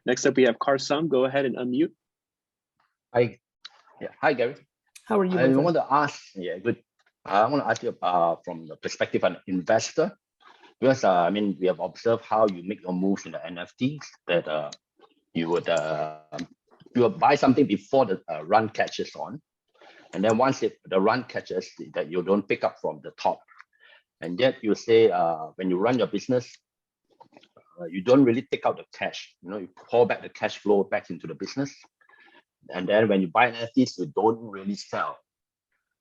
Next up, we have Karsam. Go ahead and unmute. Hi. Yeah. Hi, Gary. How are you? I want to ask, good. I want to ask you from the perspective of an investor, because I mean, we have observed how you make your moves in the NFTs, that you would buy something before the run catches on, and then once the run catches, that you don't pick up from the top, and yet you say when you run your business, you don't really take out the cash. You pour back the cash flow back into the business, and then when you buy NFTs, you don't really sell.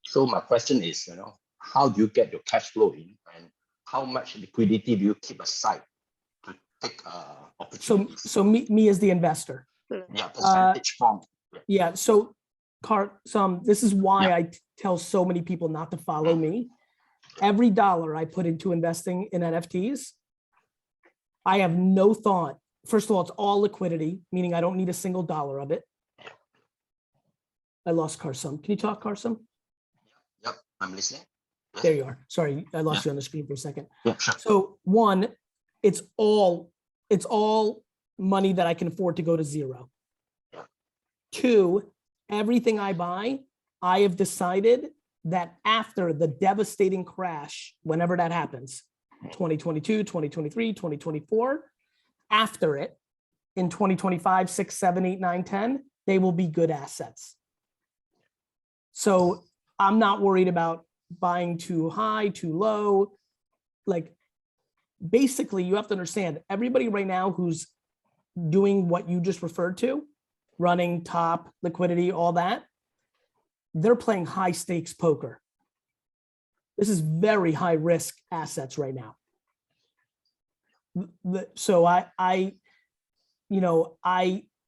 So my question is, how do you get your cash flow in, and how much liquidity do you keep aside to take opportunities? So me as the investor. Yeah, percentage form. Yeah. So this is why I tell so many people not to follow me. Every dollar I put into investing in NFTs, I have no thought. First of all, it's all liquidity, meaning I don't need a single dollar of it. I lost Karsam. Can you talk, Karsam? Yep, I'm listening. There you are. Sorry, I lost you on the screen for a second. Yeah, sure. So one, it's all money that I can afford to go to zero. Yeah. Two, everything I buy, I have decided that after the devastating crash, whenever that happens, 2022, 2023, 2024, after it, in 2025, 6, 7, 8, 9, 10, they will be good assets. So I'm not worried about buying too high, too low. Like, basically, you have to understand, everybody right now who's doing what you just referred to, running top, liquidity, all that, they're playing high stakes poker. This is very high risk assets right now. So I'm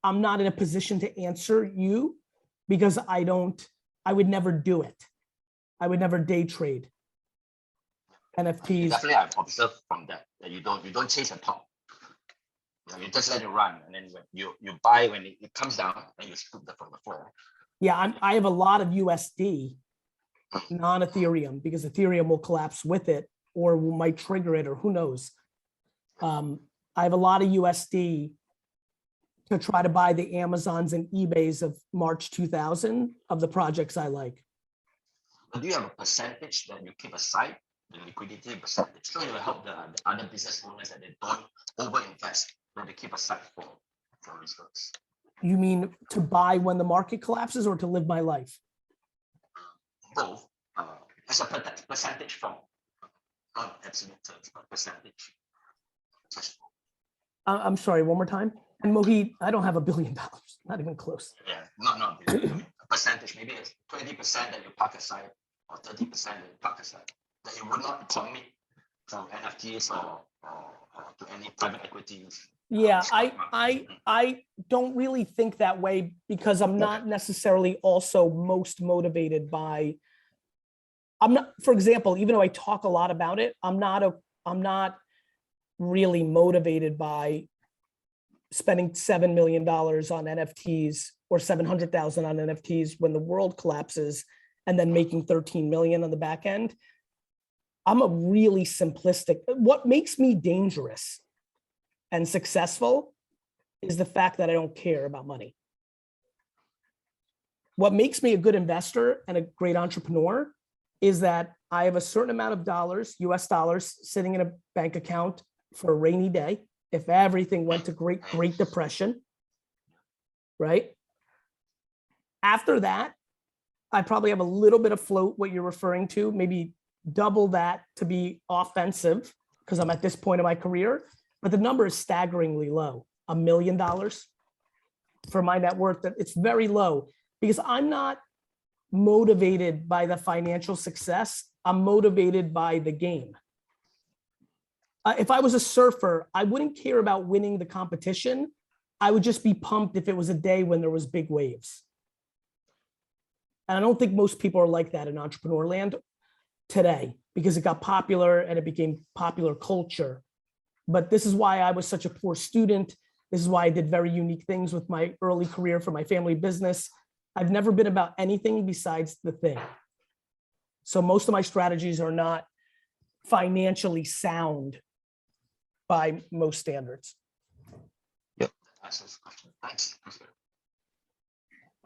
not in a position to answer you because I would never do it. I would never day trade NFTs. Definitely, I've observed from that you don't chase the top. You just let it run, and then when you buy when it comes down, and you scoop from the floor. Yeah, I have a lot of USD, non-Ethereum, because Ethereum will collapse with it or might trigger it, or who knows. I have a lot of USD to try to buy the Amazons and eBays of March 2000 of the projects I like. But do you have a percentage that you keep aside, the liquidity percentage, so it will help the other business owners that they don't over-invest, that they keep aside for reserves? You mean to buy when the market collapses, or to live my life? Both. As a percentage from, not absolute terms, but percentage. I'm sorry, one more time. And Mohit, I don't have $1 billion, not even close. Yeah, not a percentage, maybe it's 20% that you park aside, or 30% that you park aside, that you would not commit from NFTs or to any private equities. Yeah, I don't really think that way, because I'm not necessarily also most motivated by, for example, even though I talk a lot about it, I'm not really motivated by spending $7 million on NFTs or 700,000 on NFTs when the world collapses, and then making 13 million on the back end. I'm a really simplistic. What makes me dangerous and successful is the fact that I don't care about money. What makes me a good investor and a great entrepreneur is that I have a certain amount of dollars, US dollars, sitting in a bank account for a rainy day. If everything went to Great Depression, right? After that, I probably have a little bit of float, what you're referring to, maybe double that to be offensive, because I'm at this point in my career, but the number is staggeringly low. $1 million for my net worth, that it's very low, because I'm not motivated by the financial success. I'm motivated by the game. If I was a surfer, I wouldn't care about winning the competition. I would just be pumped if it was a day when there was big waves. And I don't think most people are like that in entrepreneur land today, because it got popular and it became popular culture. But this is why I was such a poor student. This is why I did very unique things with my early career for my family business. I've never been about anything besides the thing. So most of my strategies are not financially sound by most standards. Yep, Thanks.